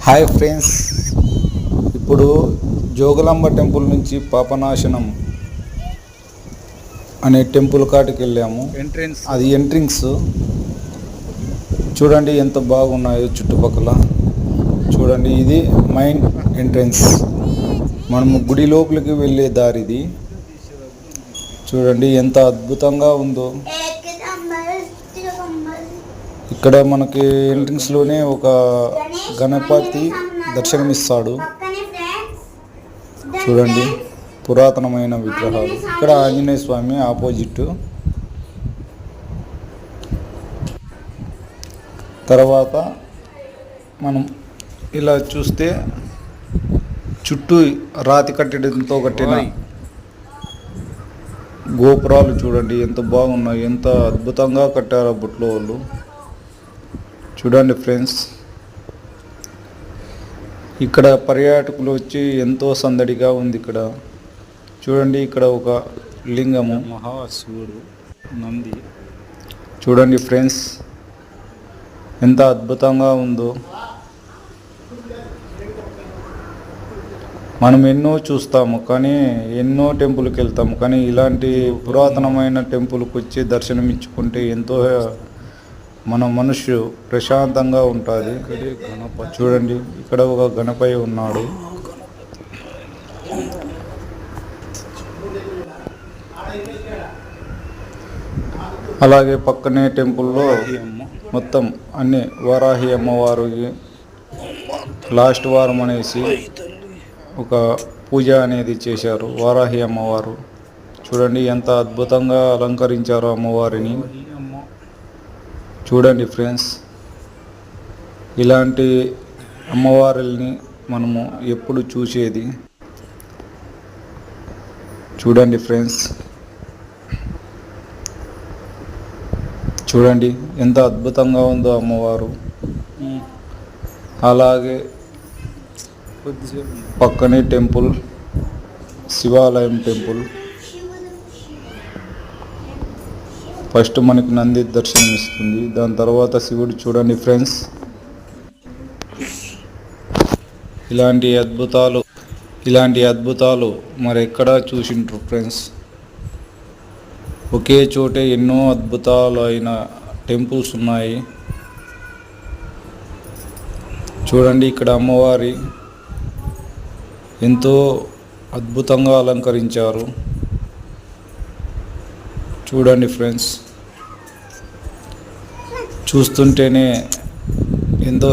Hi friends, ఇప్పుడు Jogulamba temple నుంచి పాపనాశనం అనే టెంపుల్ కాటికి వెళ్ళాము. అది ఎంట్రింగ్స్ చూడండి ఎంత బాగున్నాయో. చుట్టుపక్కల చూడండి, ఇది మెయిన్ ఎంట్రన్స్. మనము గుడి లోపలికి వెళ్ళే దారిది. చూడండి ఎంత అద్భుతంగా ఉందో. ఇక్కడ మనకి ఎంట్రన్స్లోనే ఒక గణపతి దర్శనమిస్తాడు. చూడండి పురాతనమైన విగ్రహాలు. ఇక్కడ ఆంజనేయ స్వామి ఆపోజిట్. తర్వాత మనం ఇలా చూస్తే చుట్టూ రాతి కట్టడంతో కట్టిన గోపురాలు చూడండి ఎంత బాగున్నాయి, ఎంత అద్భుతంగా కట్టారు అప్పట్లో వాళ్ళు. చూడండి ఫ్రెండ్స్, ఇక్కడ పర్యాటకులు వచ్చి ఎంతో సందడిగా ఉంది. ఇక్కడ చూడండి, ఇక్కడ ఒక లింగము, మహాశివుడు నంది. చూడండి ఫ్రెండ్స్ ఎంత అద్భుతంగా ఉందో. మనం ఎన్నో చూస్తాము, కానీ ఎన్నో టెంపుల్కి వెళ్తాము, కానీ ఇలాంటి పురాతనమైన టెంపుల్కి వచ్చి దర్శనం ఇచ్చుకుంటే ఎంతో మన మనసు ప్రశాంతంగా ఉంటుంది. చూడండి ఇక్కడ ఒక గణపతి ఉన్నాడు. అలాగే పక్కనే టెంపుల్లో మొత్తం అన్ని వారాహి అమ్మవారికి లాస్ట్ వారం అనేసి ఒక పూజ అనేది చేశారు. వారాహి అమ్మవారు చూడండి ఎంత అద్భుతంగా అలంకరించారు అమ్మవారిని. చూడండి ఫ్రెండ్స్, ఇలాంటి అమ్మవారిని మనము ఎప్పుడు చూసేది. చూడండి ఫ్రెండ్స్, చూడండి ఎంత అద్భుతంగా ఉందో అమ్మవారు. అలాగే పక్కనే టెంపుల్, శివాలయం టెంపుల్. ఫస్ట్ మనకి నంది దర్శనం ఇస్తుంది, దాని తర్వాత శివుడు. చూడండి ఫ్రెండ్స్, ఇలాంటి అద్భుతాలు మరి ఎక్కడా చూసింటారు ఫ్రెండ్స్. ఒకే చోటే ఎన్నో అద్భుతాలు అయిన టెంపుల్స్ ఉన్నాయి. చూడండి ఇక్కడ అమ్మవారి ఎంతో అద్భుతంగా అలంకరించారు. చూడండి ఫ్రెండ్స్, చూస్తుంటేనే ఎంతో